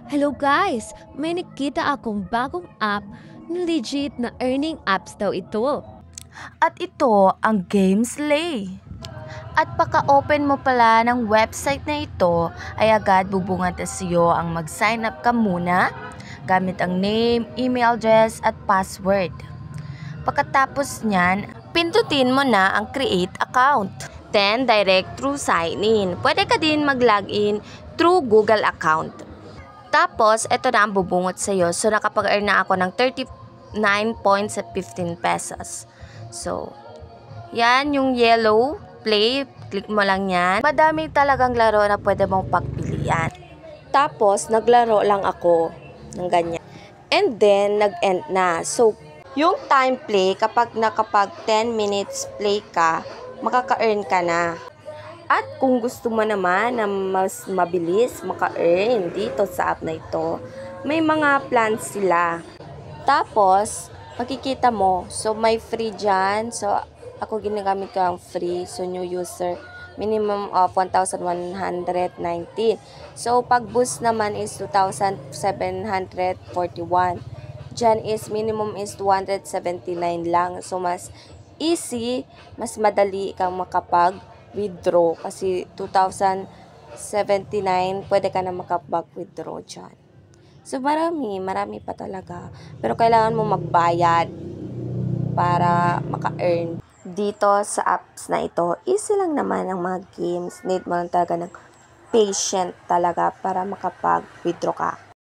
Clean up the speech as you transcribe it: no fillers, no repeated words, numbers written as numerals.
Hello guys! May nakita akong bagong app na legit na earning apps daw ito. At ito ang Gameslay. At pagka-open mo pala ng website na ito, ay agad bubungad sa iyo ang mag-sign up ka muna gamit ang name, email address at password. Pagkatapos niyan, pindutin mo na ang create account. Then, direct through sign in. Pwede ka din mag-login through Google account. Tapos, ito na ang bubungot sa iyo. So, nakapag-earn na ako ng 39.15 pesos. So, yan yung yellow play. Click mo lang yan. Madami talagang laro na pwede mong pagpilian. Tapos, naglaro lang ako ng ganyan. And then, nag-end na. So, yung time play, kapag 10 minutes play ka, makaka-earn ka na. At kung gusto mo naman na mas mabilis maka-earn dito sa app na ito, may mga plans sila. Tapos, makikita mo, so may free dyan. So, ako ginagamit ko ang free. So, new user, minimum of 1,119. So, pag boost naman is 2,741. Dyan is minimum is 279 lang. So, mas easy, mas madali kang makapag-withdraw. Kasi 2,079, pwede ka na makapag-withdraw dyan. So, marami pa talaga. Pero kailangan mo magbayad para maka-earn. Dito sa apps na ito, easy lang naman ang mga games. Need mo lang talaga ng patient talaga para makapag-withdraw ka.